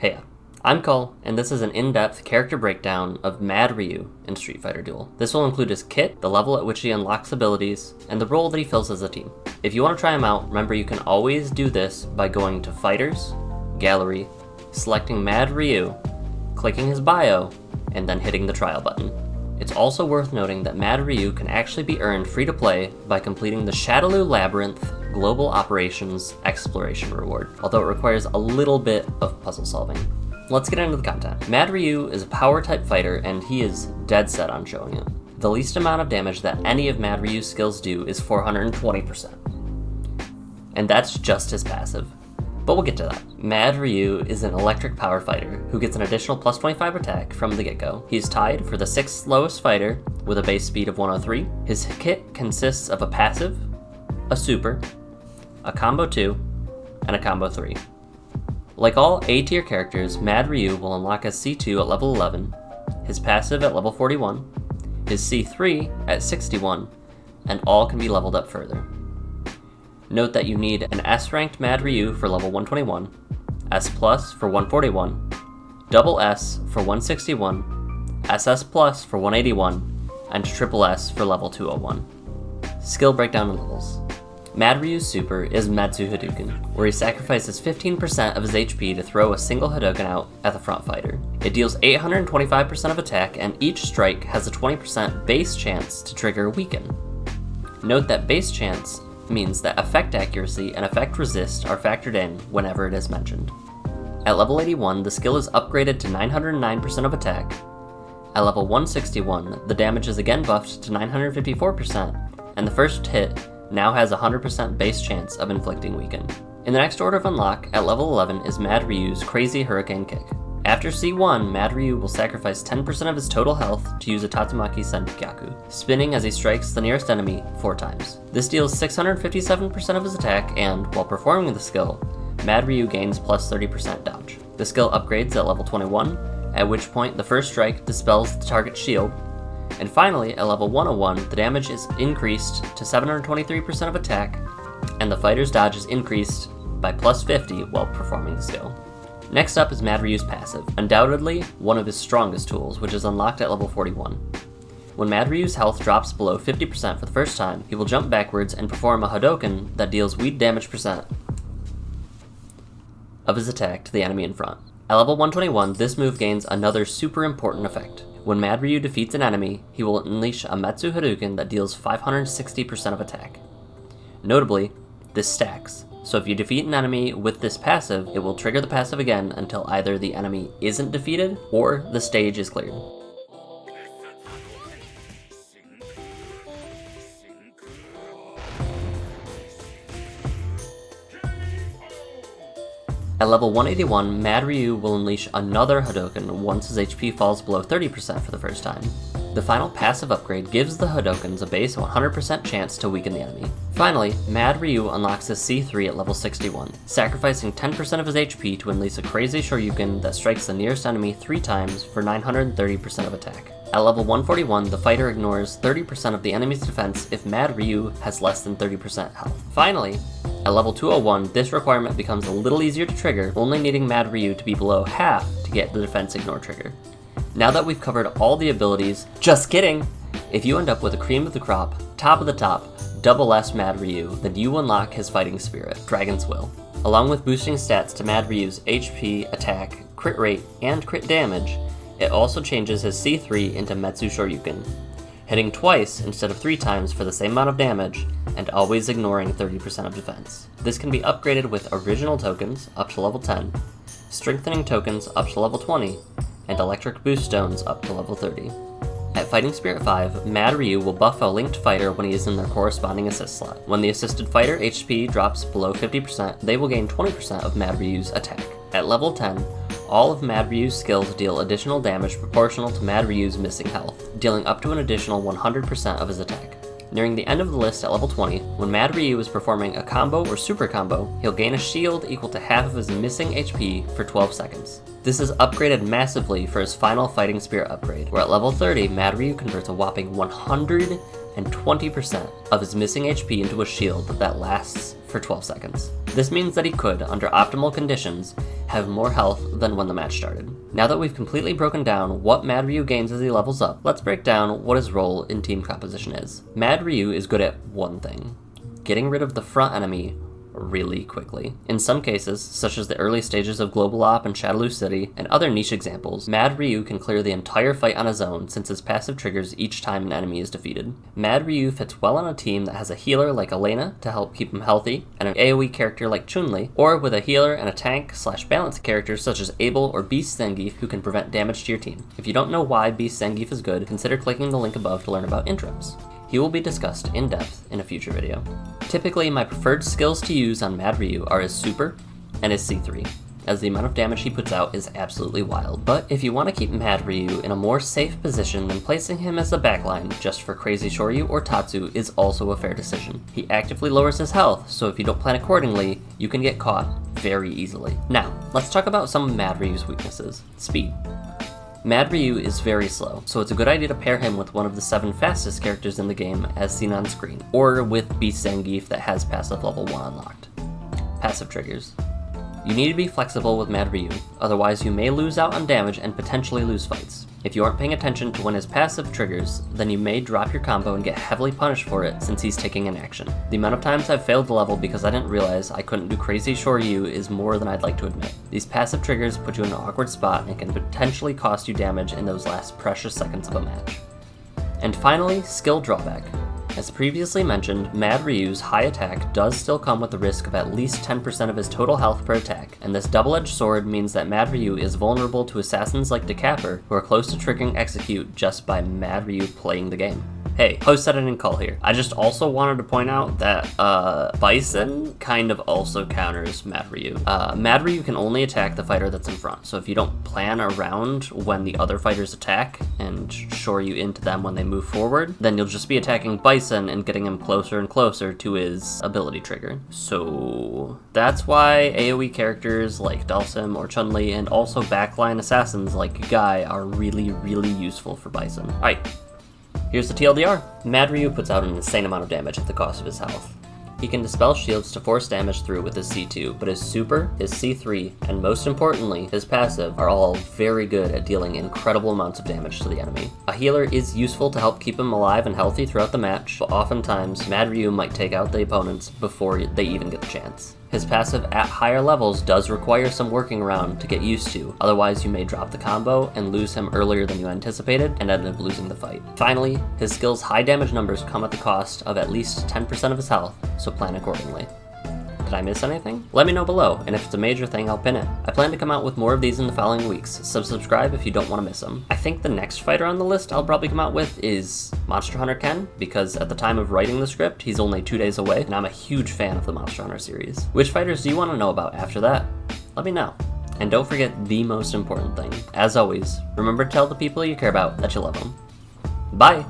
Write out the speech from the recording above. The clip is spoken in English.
Hey, I'm Cole, and this is an in-depth character breakdown of Mad Ryu in Street Fighter Duel. This will include his kit, the level at which he unlocks abilities, and the role that he fills as a team. If you want to try him out, remember you can always do this by going to Fighters, Gallery, selecting Mad Ryu, clicking his bio, and then hitting the trial button. It's also worth noting that Mad Ryu can actually be earned free to play by completing the Shadaloo Labyrinth Global Operations Exploration reward, although it requires a little bit of puzzle solving. Let's get into the content. Mad Ryu is a power type fighter and he is dead set on showing it. The least amount of damage that any of Mad Ryu's skills do is 420%. And that's just his passive. But we'll get to that. Mad Ryu is an electric power fighter who gets an additional plus 25 attack from the get-go. He's tied for the 6th slowest fighter with a base speed of 103. His kit consists of a passive, a super, a combo 2, and a combo 3. Like all A tier characters, Mad Ryu will unlock his C2 at level 11, his passive at level 41, his C3 at 61, and all can be leveled up further. Note that you need an S-ranked Mad Ryu for level 121, S plus for 141, double S for 161, SS plus for 181, and triple S for level 201. Skill breakdown and levels. Mad Ryu's super is Metsu Hadouken, where he sacrifices 15% of his HP to throw a single Hadouken out at the front fighter. It deals 825% of attack, and each strike has a 20% base chance to trigger Weaken. Note that base chance means that effect accuracy and effect resist are factored in whenever it is mentioned. At level 81, the skill is upgraded to 909% of attack. At level 161, the damage is again buffed to 954%, and the first hit now has a 100% base chance of inflicting Weaken. In the next order of unlock, at level 11 is Mad Ryu's Crazy Hurricane Kick. After C1, Mad Ryu will sacrifice 10% of his total health to use a Tatsumaki Senkaku, spinning as he strikes the nearest enemy 4 times. This deals 657% of his attack, and while performing the skill, Mad Ryu gains plus 30% dodge. The skill upgrades at level 21, at which point the first strike dispels the target's shield, and finally, at level 101, the damage is increased to 723% of attack, and the fighter's dodge is increased by plus 50 while performing the skill. Next up is Mad Ryu's passive, undoubtedly one of his strongest tools, which is unlocked at level 41. When Mad Ryu's health drops below 50% for the first time, he will jump backwards and perform a Hadouken that deals weed damage percent of his attack to the enemy in front. At level 121, this move gains another super important effect. When Mad Ryu defeats an enemy, he will unleash a Metsu Hadouken that deals 560% of attack. Notably, this stacks. So if you defeat an enemy with this passive, it will trigger the passive again until either the enemy isn't defeated or the stage is cleared. At level 181, Mad Ryu will unleash another Hadouken once his HP falls below 30% for the first time. The final passive upgrade gives the Hadoukens a base 100% chance to weaken the enemy. Finally, Mad Ryu unlocks his C3 at level 61, sacrificing 10% of his HP to unleash a Crazy Shoryuken that strikes the nearest enemy 3 times for 930% of attack. At level 141, the fighter ignores 30% of the enemy's defense if Mad Ryu has less than 30% health. Finally, at level 201, this requirement becomes a little easier to trigger, only needing Mad Ryu to be below half to get the defense ignore trigger. Now that we've covered all the abilities, just kidding! If you end up with a cream of the crop, top of the top, double S Mad Ryu, then you unlock his fighting spirit, Dragon's Will. Along with boosting stats to Mad Ryu's HP, attack, crit rate, and crit damage, it also changes his C3 into Metsu Shoryuken, hitting twice instead of 3 times for the same amount of damage, and always ignoring 30% of defense. This can be upgraded with original tokens up to level 10, strengthening tokens up to level 20, and electric boost stones up to level 30. At Fighting Spirit 5, Mad Ryu will buff a linked fighter when he is in their corresponding assist slot. When the assisted fighter HP drops below 50%, they will gain 20% of Mad Ryu's attack. At level 10, all of Mad Ryu's skills deal additional damage proportional to Mad Ryu's missing health, dealing up to an additional 100% of his attack. Nearing the end of the list at level 20, when Mad Ryu is performing a combo or super combo, he'll gain a shield equal to half of his missing HP for 12 seconds. This is upgraded massively for his final Fighting Spirit upgrade, where at level 30, Mad Ryu converts a whopping 120% of his missing HP into a shield that lasts for 12 seconds. This means that he could, under optimal conditions, have more health than when the match started. Now that we've completely broken down what Mad Ryu gains as he levels up, let's break down what his role in team composition is. Mad Ryu is good at one thing: getting rid of the front enemy really quickly. In some cases, such as the early stages of Global Op and Shadaloo City, and other niche examples, Mad Ryu can clear the entire fight on his own since his passive triggers each time an enemy is defeated. Mad Ryu fits well on a team that has a healer like Elena to help keep him healthy, and an AoE character like Chun-Li, or with a healer and a tank/balance character such as Abel or Beast Zangief who can prevent damage to your team. If you don't know why Beast Zangief is good, consider clicking the link above to learn about interrupts. He will be discussed in depth in a future video. Typically, my preferred skills to use on Mad Ryu are his Super and his C3, as the amount of damage he puts out is absolutely wild. But if you want to keep Mad Ryu in a more safe position, then placing him as the backline just for Crazy Shoryu or Tatsu is also a fair decision. He actively lowers his health, so if you don't plan accordingly, you can get caught very easily. Now, let's talk about some of Mad Ryu's weaknesses. Speed. Mad Ryu is very slow, so it's a good idea to pair him with one of the 7 fastest characters in the game as seen on screen, or with Beast Zangief that has passive level 1 unlocked. Passive triggers. You need to be flexible with Mad Ryu, otherwise you may lose out on damage and potentially lose fights. If you aren't paying attention to when his passive triggers, then you may drop your combo and get heavily punished for it since he's taking an action. The amount of times I've failed the level because I didn't realize I couldn't do Crazy Shoryu is more than I'd like to admit. These passive triggers put you in an awkward spot and can potentially cost you damage in those last precious seconds of a match. And finally, skill drawback. As previously mentioned, Mad Ryu's high attack does still come with the risk of at least 10% of his total health per attack, and this double-edged sword means that Mad Ryu is vulnerable to assassins like Decapper who are close to triggering execute just by Mad Ryu playing the game. Hey, post editing call here. I just also wanted to point out that BISON kind of also counters Mad Ryu. Mad Ryu can only attack the fighter that's in front, so if you don't plan around when the other fighters attack and shore you into them when they move forward, then you'll just be attacking BISON and getting him closer and closer to his ability trigger. So that's why AoE characters like Dhalsim or Chun-Li and also backline assassins like Guy are really, really useful for BISON. Alright. Here's the TLDR. Mad Ryu puts out an insane amount of damage at the cost of his health. He can dispel shields to force damage through with his C2, but his Super, his C3, and most importantly, his passive are all very good at dealing incredible amounts of damage to the enemy. A healer is useful to help keep him alive and healthy throughout the match, but oftentimes Mad Ryu might take out the opponents before they even get the chance. His passive at higher levels does require some working around to get used to, otherwise you may drop the combo and lose him earlier than you anticipated and end up losing the fight. Finally, his skill's high damage numbers come at the cost of at least 10% of his health, so plan accordingly. Did I miss anything? Let me know below, and if it's a major thing, I'll pin it. I plan to come out with more of these in the following weeks, so subscribe if you don't want to miss them. I think the next fighter on the list I'll probably come out with is Monster Hunter Ken, because at the time of writing the script, he's only 2 days away, and I'm a huge fan of the Monster Hunter series. Which fighters do you want to know about after that? Let me know. And don't forget the most important thing. As always, remember to tell the people you care about that you love them. Bye!